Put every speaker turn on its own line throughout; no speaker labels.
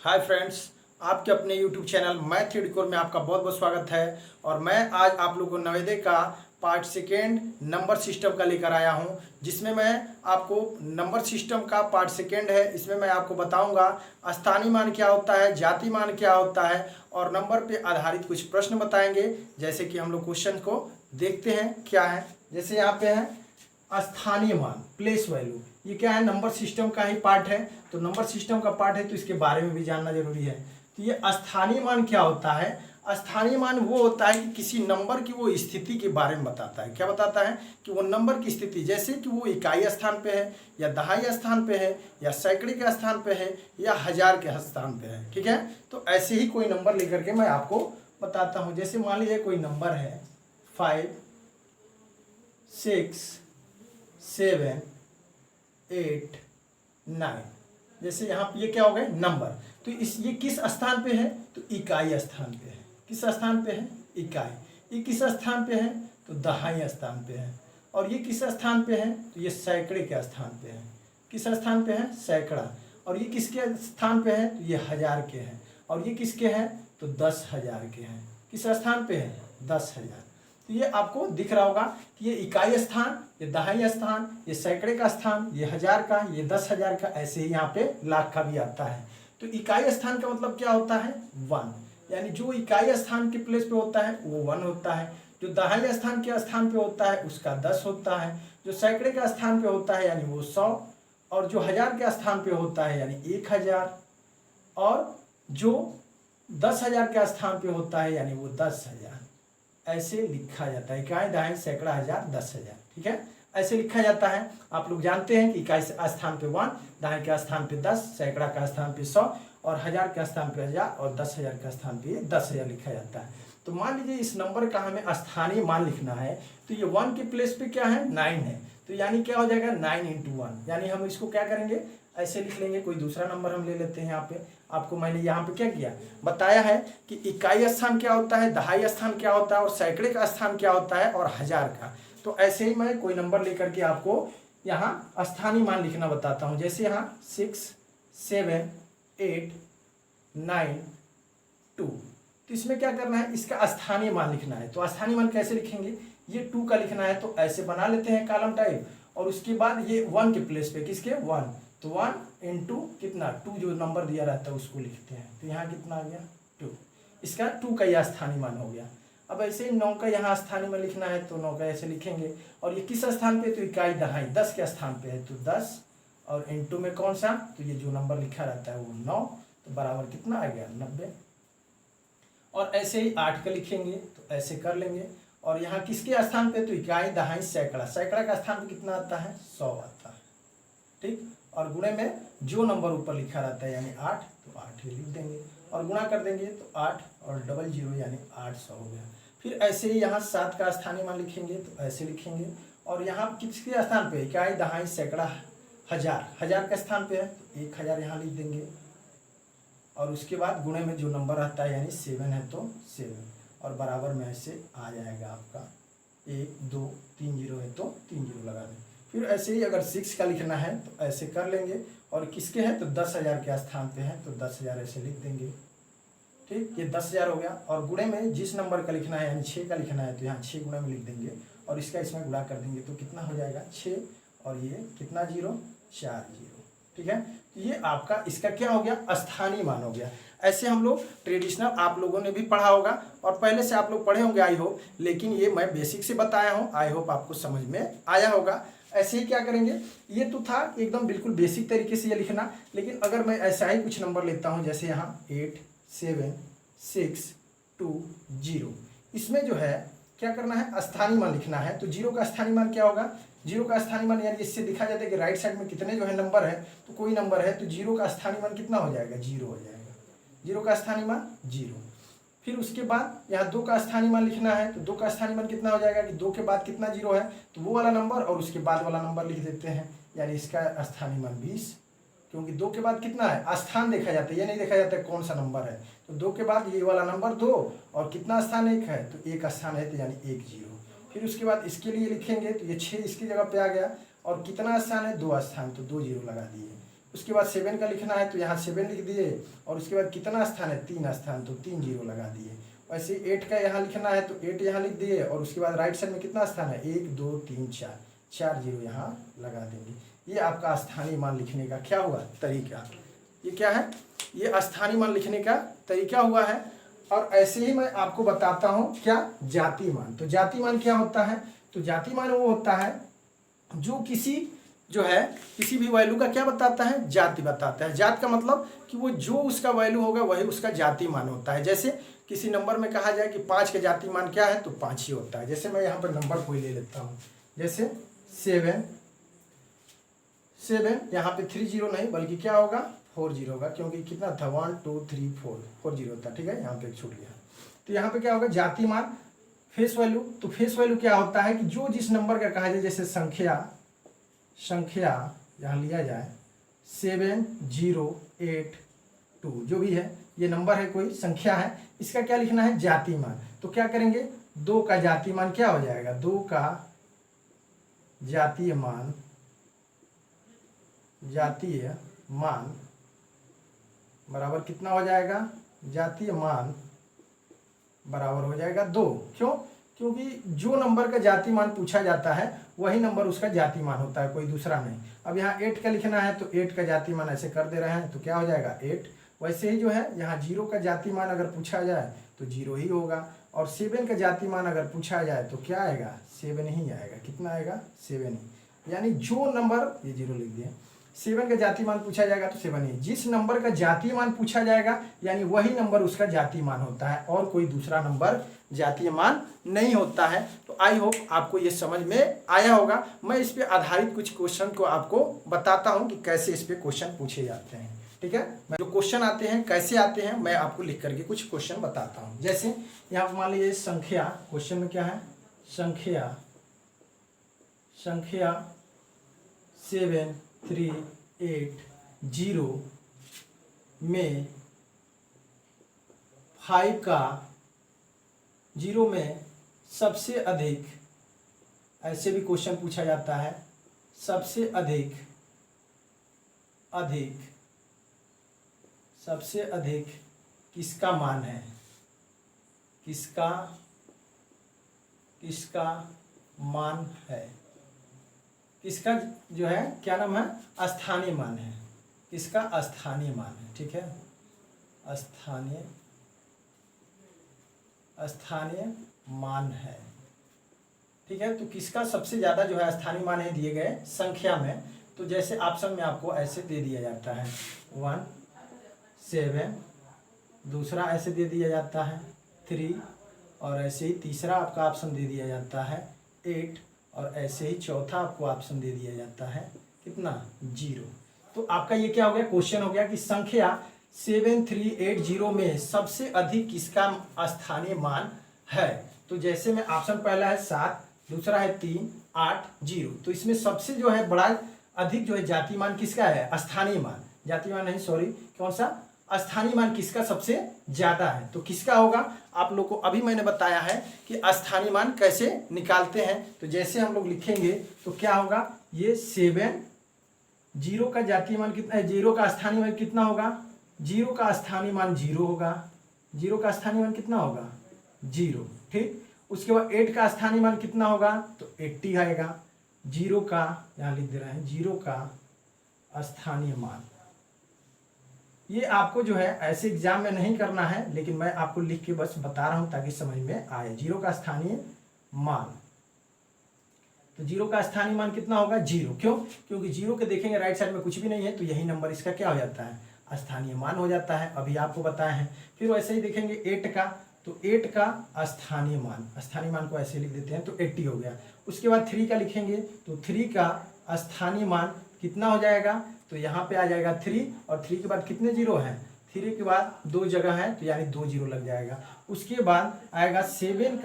Hi friends, आपके अपने YouTube channel math theory में आपका बहुत बहुत स्वागत है। और मैं आज आप लोगों को नवोदय का पार्ट सेकेंड नंबर सिस्टम का लेकर आया हूं, जिसमें मैं आपको नंबर सिस्टम का पार्ट सेकेंड है। इसमें मैं आपको बताऊंगा स्थानीय मान क्या होता है, जाति मान क्या होता है और नंबर पे आधारित कुछ प्रश्न बताएंगे। जैसे कि हम लोग क्वेश्चन को देखते हैं क्या है। जैसे यहाँ पे है स्थानीय मान, प्लेस वैल्यू। ये क्या है, नंबर सिस्टम का ही पार्ट है। तो नंबर सिस्टम का पार्ट है तो इसके बारे में भी जानना जरूरी है। तो ये स्थानीय मान क्या होता है? स्थानीय मान वो होता है कि किसी नंबर की वो स्थिति के बारे में बताता है। क्या बताता है? कि वो नंबर की स्थिति, जैसे कि वो इकाई स्थान पे है या दहाई स्थान पे है या सैकड़े के स्थान पे है या हजार के स्थान पे है। ठीक है, तो ऐसे ही कोई नंबर लेकर के मैं आपको बताता हूँ। जैसे मान लीजिए कोई नंबर है 5, 6, 7, 8, 9। जैसे यहाँ पे ये क्या हो गए नंबर। तो ये किस स्थान पे है? तो इकाई स्थान पे है। किस स्थान पे है? इकाई। ये किस स्थान पे है? तो दहाई स्थान पे है। और ये किस स्थान पे है? तो ये सैकड़े के स्थान पे है। किस स्थान पे है? सैकड़ा। और ये किसके स्थान पे है? तो ये हजार के हैं। और ये किसके हैं? तो 10,000 के हैं। किस स्थान पे है? 10,000। तो ये आपको दिख रहा होगा कि ये इकाई स्थान, ये दहाई स्थान, ये सैकड़े का स्थान, ये हजार का, ये 10,000 का, ऐसे ही यहाँ पे लाख का भी आता है। तो इकाई स्थान का मतलब क्या होता है? 1। यानी जो इकाई स्थान के प्लेस पे होता है वो 1 होता है। जो दहाई स्थान के स्थान पे होता है उसका 10 होता है। जो सैकड़े का स्थान पे होता है यानी वो 100। और जो हजार के स्थान पे होता है यानी 1000। और जो 10,000 के स्थान पे होता है यानी वो 10,000। ऐसे लिखा जाता है। इकाई, दहाई, सैकड़ा, हजार, 10,000। ठीक है, ऐसे लिखा जाता है। आप लोग जानते हैं कि इकाई स्थान पे 1, दहाई के स्थान पे 10, सैकड़ा का स्थान पे 100 और हजार के स्थान पे 1000 और 10,000 के स्थान पे 10,000 लिखा जाता है। तो मान लीजिए इस नंबर का हमें स्थानीय मान लिखना है। तो ये 1 के प्लेस पे क्या है? 9 है। तो यानी क्या हो जाएगा? 9 × 1। यानी हम इसको क्या करेंगे? ऐसे लिख लेंगे। कोई दूसरा नंबर हम ले लेते हैं। यहाँ पे आपको मैंने यहाँ पे क्या किया, बताया है कि इकाई स्थान क्या होता है, दहाई स्थान क्या होता है और सैकड़े का स्थान क्या होता है और हजार का। तो ऐसे ही मैं कोई नंबर लेकर के आपको यहाँ स्थानीय मान लिखना बताता हूँ। जैसे यहाँ 6, 7, 8, 9, 2। तो इसमें क्या करना है? इसका स्थानीय मान लिखना है। तो स्थानीय मान कैसे लिखेंगे? ये 2 का लिखना है तो ऐसे बना लेते हैं कॉलम टाइप। और उसके बाद ये 1 के प्लेस पे, किसके? 1। तो 1 × कितना? 2 जो नंबर दिया रहता है उसको लिखते हैं। तो यहाँ कितना आ गया? 2। इसका 2 का यह स्थानीय मान हो गया। अब ऐसे ही 9 का यहाँ स्थानीय मान लिखना है तो 9 का ऐसे लिखेंगे। और ये किस स्थान पे? तो इकाई दहाई 10 के स्थान पे है तो 10। और × में कौन सा? तो ये जो नंबर लिखा रहता है वो 9। तो बराबर कितना आ गया? 90। और ऐसे ही 8 का लिखेंगे तो ऐसे कर लेंगे। और यहाँ किसके स्थान पे? तो इकाई, दहाई, सैकड़ा। सैकड़ा का स्थान पे कितना आता है? 100 आता है। ठीक, और गुणे में जो नंबर ऊपर लिखा रहता है यानी 8, तो 8 ही लिख देंगे। और गुणा कर देंगे तो 8 और 00 यानी 800 हो गया। फिर ऐसे ही यहाँ 7 का स्थानीय मान लिखेंगे तो ऐसे लिखेंगे। और यहाँ किसके स्थान पे? इकाई, दहाई, सैकड़ा, हजार। हजार के स्थान पे है तो 1000 यहाँ लिख देंगे। और उसके बाद गुणे में जो नंबर आता है यानी 7 है तो 7। और बराबर में ऐसे आ जाएगा आपका 1, 2, 3 0 है तो 3 0 लगा दें। फिर ऐसे ही अगर 6 का लिखना है तो ऐसे कर लेंगे। और किसके हैं? तो 10,000 के स्थान पे है तो 10,000 ऐसे लिख देंगे। ठीक, ये 10,000 हो गया। और गुणे में जिस नंबर का लिखना है यानी 6 का लिखना है तो यहाँ 6 गुणे में लिख देंगे। और इसका इसमें गुणा कर देंगे तो कितना हो जाएगा? 6। और ये कितना 0? 4 0। ठीक है, तो ये आपका इसका क्या हो गया? स्थानीय मान हो गया। ऐसे हम लोग ट्रेडिशनल आप लोगों ने भी पढ़ा होगा और पहले से आप लोग पढ़े होंगे आई होप। लेकिन ये मैं बेसिक से बताया हूँ, आई होप आपको समझ में आया होगा। ऐसे ही क्या करेंगे? ये तो था एकदम बिल्कुल बेसिक तरीके से ये लिखना। लेकिन अगर मैं ऐसा ही कुछ नंबर लेता हूँ, जैसे यहाँ 8, 7, 6, 2, 0। इसमें जो है क्या करना है? स्थानीय मान लिखना है। तो 0 का स्थानीय मान क्या होगा? 0 का स्थानीय मान यानी इससे दिखा जाता है कि राइट साइड में कितने जो है नंबर है। तो कोई नंबर है तो 0 का स्थानीय मान कितना हो जाएगा? 0 हो जाएगा। 0 का स्थानीय मान 0। फिर उसके बाद यहाँ 2 का स्थानीय मान लिखना है। तो 2 का स्थानीय मान कितना हो जाएगा? कि 2 के बाद कितना 0 है तो वो वाला नंबर और उसके बाद वाला नंबर लिख देते हैं। यानी इसका स्थानीय मान 20। क्योंकि 2 के बाद कितना है? स्थान देखा जाता है, ये नहीं देखा जाता है कौन सा नंबर है। तो 2 के बाद ये वाला नंबर 2 और कितना स्थान 1 है तो 1 स्थान है तो यानी 1 0। फिर उसके बाद इसके लिए लिखेंगे तो ये 6 इसकी जगह पे आ गया। और कितना स्थान है? 2 स्थान तो 2 0 लगा दिए। उसके बाद 7 का लिखना है तो यहाँ 7 लिख दिए, और उसके बाद कितना स्थान है, 3 स्थान, तो 3 जीरो लगा दिए। वैसे 8 का यहाँ लिखना है तो 8 यहाँ लिख दिए, और उसके बाद राइट साइड में कितना स्थान है, 1 2 3 4, 4 जीरो यहाँ लगा देंगे। ये आपका स्थानीय मान लिखने का क्या हुआ, तरीका। ये क्या है, ये स्थानीय मान लिखने का तरीका हुआ है। और ऐसे ही मैं आपको बताता हूँ क्या, जाति मान। तो जाति मान क्या होता है, तो जाति मान वो होता है जो किसी जो है किसी भी वैल्यू का क्या बताता है, जाति बताता है। जात का मतलब कि वो जो उसका वैल्यू होगा वही उसका जाति मान होता है। जैसे किसी नंबर में कहा जाए कि 5 का जाति मान क्या है, तो 5 ही होता है। जैसे मैं यहाँ पर नंबर कोई ले लेता हूँ, जैसे 7, यहाँ पे 3 जीरो नहीं बल्कि क्या होगा, 4 जीरो होगा, क्योंकि कितना था 1 2 3 4 जीरो था, ठीक है, यहाँ पे एक छूट गया। तो यहाँ पे क्या होगा, जाति मान। फेस वैल्यू, तो फेस वैल्यू क्या होता है कि जो जिस नंबर का कहा जाए, जैसे संख्या यहाँ लिया जाए 7 0 8 2 जो भी है, ये नंबर है, कोई संख्या है, इसका क्या लिखना है, जाति मान। तो क्या करेंगे, 2 का जाति मान क्या हो जाएगा, 2 का जातीय मान बराबर कितना हो जाएगा, जातीय मान बराबर हो जाएगा 2। क्यों, क्योंकि जो नंबर का जाति मान पूछा जाता है वही नंबर उसका जाति मान होता है, कोई दूसरा नहीं। अब यहाँ 8 का लिखना है तो 8 का जाति मान ऐसे कर दे रहे हैं तो क्या हो जाएगा 8। वैसे ही जो है यहाँ 0 का जाति मान अगर पूछा जाए तो 0 ही होगा, और 7 का जाति मान अगर पूछा जाए तो क्या आएगा, 7 ही आएगा। कितना आएगा, 7 ही। यानी जो नंबर, ये 0 लिख दिए, 7 का जाति मान पूछा जाएगा तो 7 ही। जिस नंबर का जातीय मान पूछा जाएगा यानी वही नंबर उसका जातीय मान होता है, और कोई दूसरा नंबर जातीय मान नहीं होता है। तो आई होप आपको ये समझ में आया होगा। मैं इस पे आधारित कुछ क्वेश्चन को आपको बताता हूँ कि कैसे इस पे क्वेश्चन पूछे जाते हैं, ठीक है। मैं जो क्वेश्चन आते हैं कैसे आते हैं मैं आपको लिख करके कुछ क्वेश्चन बताता हूँ। जैसे यहाँ मान लीजिए संख्या, क्वेश्चन में क्या है, संख्या 7 3 8 0 में 5 का 0 में सबसे अधिक, ऐसे भी क्वेश्चन पूछा जाता है, सबसे अधिक किसका मान है, किसका मान है, किसका जो है क्या नाम है, स्थानीय मान है, किसका स्थानीय मान है, ठीक है, स्थानीय मान है, ठीक है। तो किसका सबसे ज़्यादा जो है स्थानीय मान है दिए गए संख्या में। तो जैसे ऑप्शन में आपको ऐसे दे दिया जाता है 1 7, दूसरा ऐसे दे दिया जाता है 3, और ऐसे ही तीसरा आपका ऑप्शन दे दिया जाता है 8, और ऐसे ही चौथा आपको ऑप्शन दे दिया जाता है कितना, 0। तो आपका ये क्या हो गया, क्वेश्चन हो गया कि संख्या 7 3 8 0 में सबसे अधिक किसका स्थानीय मान है। तो जैसे में ऑप्शन पहला है 7, दूसरा है 3 8 0, तो इसमें सबसे जो है बड़ा अधिक जो है जातीय मान किसका है, स्थानीय मान, जातीय मान नहीं सॉरी, कौन सा, स्थानीय मान किसका सबसे ज्यादा है। तो किसका होगा, आप लोग को अभी मैंने बताया है कि स्थानीय मान कैसे निकालते हैं। तो जैसे हम लोग लिखेंगे तो क्या होगा, ये 7 0 का जातीय मान कितना है, 0 का स्थानीय मान कितना होगा, 0 का स्थानीय मान 0 होगा, 0 का स्थानीय मान कितना होगा, 0, ठीक। उसके बाद 8 का स्थानीय मान कितना होगा, तो 80 आएगा। 0 का यहाँ लिख दे रहे हैं, 0 का स्थानीय मान, ये आपको जो है ऐसे एग्जाम में नहीं करना है, लेकिन मैं आपको लिख के बस बता रहा हूं ताकि समझ में आए। 0 का स्थानीय मान, तो 0 का स्थानीय मान कितना होगा, 0। क्यों, क्योंकि 0 के देखेंगे राइट साइड में कुछ भी नहीं है, तो यही नंबर इसका क्या हो जाता है, स्थानीय मान हो जाता है, अभी आपको बताया है। फिर वैसे ही देखेंगे 8 का, तो 8 का स्थानीय मान को ऐसे लिख देते हैं तो 80 हो गया। उसके बाद 3 का लिखेंगे तो 3 का स्थानीय मान कितना हो जाएगा, तो यहाँ पे आ जाएगा 3, और 3 के बाद कितने 0 हैं, 3 के बाद 2 जगह है तो यानी 2 0 लग जाएगा। उसके बाद आएगा 7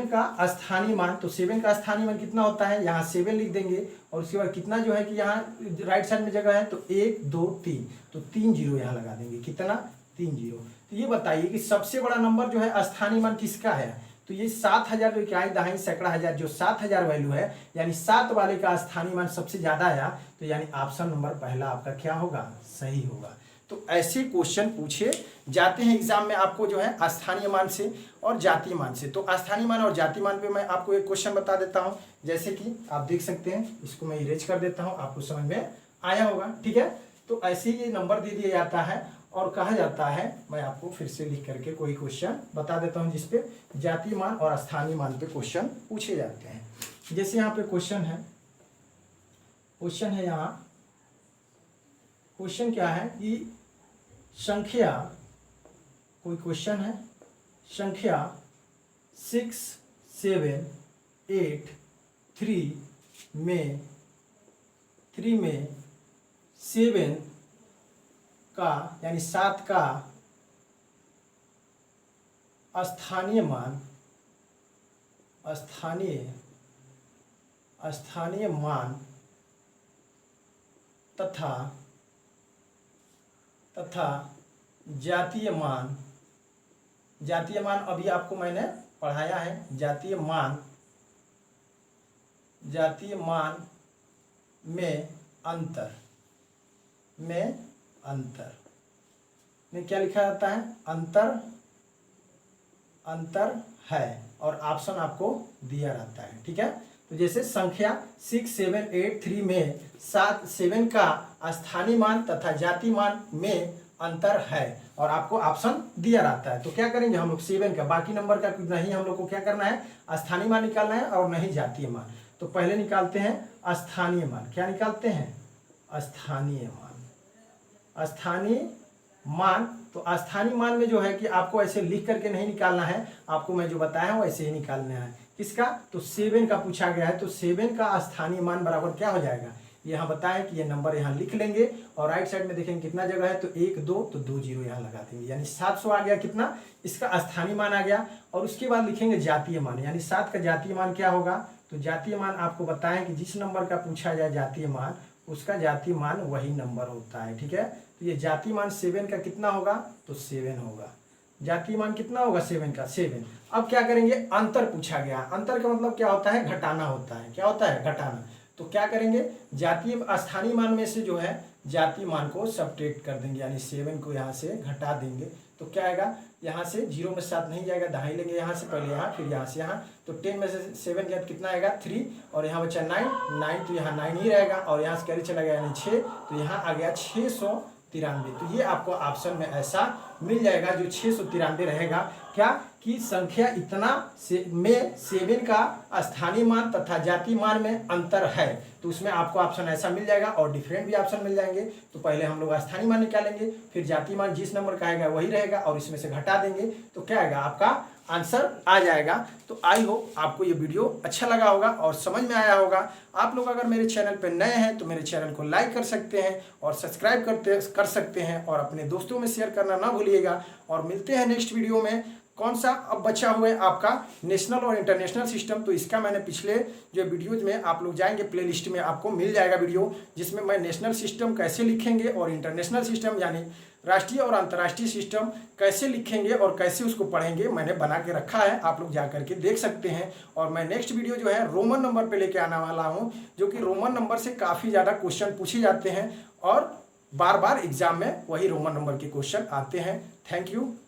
का स्थानीय मान, तो 7 का स्थानीय मान कितना होता है, यहाँ 7 लिख देंगे, और उसके बाद कितना जो है कि यहाँ राइट साइड में जगह है तो 1 2 3, तो 3 0 यहाँ लगा देंगे, कितना 3 0। तो ये बताइए कि सबसे बड़ा नंबर जो है स्थानीय मान किसका है, तो ये 7000 जो इकाई दहाई सैकड़ा हजार जो 7000 वैल्यू है, यानी 7 वाले का स्थानीय मान सबसे ज्यादा आया, तो यानी ऑप्शन नंबर पहला आपका क्या होगा, सही होगा। तो ऐसे क्वेश्चन पूछे जाते हैं एग्जाम में आपको जो है स्थानीय मान से और जातीय मान से। तो स्थानीय मान और जातीय मान पे मैं आपको एक क्वेश्चन बता देता हूं, जैसे कि आप देख सकते हैं, इसको मैं इरेज कर देता हूं, आपको समझ में आया होगा, ठीक है। तो ऐसे ये नंबर दे दिया जाता है और कहा जाता है, मैं आपको फिर से लिख करके कोई क्वेश्चन बता देता हूं जिसपे जातीय मान और स्थानीय मान पे क्वेश्चन पूछे जाते हैं। जैसे यहाँ पे क्वेश्चन है यहाँ, क्वेश्चन क्या है कि संख्या, कोई क्वेश्चन है, संख्या 6, 7, 8, 3 में 7 का यानी 7 का स्थानीय मान तथा जातीय मान अभी आपको मैंने पढ़ाया है। जातीय मान में अंतर में क्या लिखा जाता है, अंतर है, और ऑप्शन आपको दिया रहता है, ठीक है। तो जैसे संख्या 6, 7, 8, 3 में 7 का स्थानीय मान तथा जातीय मान में अंतर है और आपको ऑप्शन दिया रहता है, तो क्या करेंगे हम लोग 7 का, बाकी नंबर का नहीं हम लोग को क्या करना है, स्थानीय मान निकालना है और नहीं जातीय मान। तो पहले निकालते हैं स्थानीय मान। क्या निकालते हैं, स्थानीय मान। तो स्थानीय मान में जो है कि आपको ऐसे लिख करके नहीं निकालना है, आपको मैं जो बताया हूँ वैसे ही निकालना है। किसका, तो 7 का पूछा गया है, तो 7 का स्थानीय मान बराबर क्या हो जाएगा, यहाँ बताएं कि ये नंबर यहाँ लिख लेंगे और राइट साइड में देखेंगे कितना जगह है, तो 1 2, तो 2 0 यहाँ लगा देंगे, यानी 700 आ गया, कितना, इसका स्थानीय मान आ गया। और उसके बाद लिखेंगे जातीय मान, यानी 7 का जातीय मान क्या होगा, तो जातीय मान आपको बताएं कि जिस नंबर का पूछा जाए जातीय मान, उसका जातीय मान वही नंबर होता है, ठीक है। तो ये जातीय मान 7 का कितना होगा, तो 7 होगा। जातीय मान कितना होगा, 7 का 7। अब क्या करेंगे, अंतर पूछा गया, अंतर का मतलब क्या होता है, घटाना होता है। क्या होता है, घटाना। तो क्या करेंगे, जातीय स्थानीय मान में से जो है जातीय मान को सब्ट्रैक्ट कर देंगे, यानी 7 को यहाँ से घटा देंगे। तो क्या आएगा, यहाँ से 0 में 7 नहीं जाएगा, दहाई लेंगे यहाँ से, पहले यहाँ फिर यहाँ से यहाँ, तो 10 में से 7 गया कितना आएगा, 3, और यहाँ बचा 9, तो यहाँ 9 ही रहेगा, और यहाँ से कैरी चला गया यानी 6, तो यहाँ आ गया 693। तो ये आपको ऑप्शन में ऐसा मिल जाएगा जो 693 रहेगा। क्या कि संख्या इतना में 7 का स्थानीय मान तथा जातीय मान में अंतर है, तो उसमें आपको ऑप्शन ऐसा मिल जाएगा और डिफरेंट भी ऑप्शन मिल जाएंगे। तो पहले हम लोग स्थानीय मान निकालेंगे, फिर जातीय मान जिस नंबर का आएगा वही रहेगा और इसमें से घटा देंगे, तो क्या आएगा, आपका आंसर आ जाएगा। तो आई होप आपको ये वीडियो अच्छा लगा होगा और समझ में आया होगा। आप लोग अगर मेरे चैनल पर नए हैं तो मेरे चैनल को लाइक कर सकते हैं और सब्सक्राइब कर सकते हैं और अपने दोस्तों में शेयर करना ना भूलिएगा। और मिलते हैं नेक्स्ट वीडियो में। कौन सा अब बचा हुआ है आपका नेशनल और इंटरनेशनल सिस्टम, तो इसका मैंने पिछले जो वीडियोज में आप लोग जाएंगे प्लेलिस्ट में आपको मिल जाएगा वीडियो, जिसमें मैं नेशनल सिस्टम कैसे लिखेंगे और इंटरनेशनल सिस्टम यानी राष्ट्रीय और अंतर्राष्ट्रीय सिस्टम कैसे लिखेंगे और कैसे उसको पढ़ेंगे मैंने बना के रखा है, आप लोग जा करके देख सकते हैं। और मैं नेक्स्ट वीडियो जो है रोमन नंबर पे लेके आने वाला हूँ, जो कि रोमन नंबर से काफ़ी ज़्यादा क्वेश्चन पूछे जाते हैं और बार बार एग्जाम में वही रोमन नंबर के क्वेश्चन आते हैं। Thank you.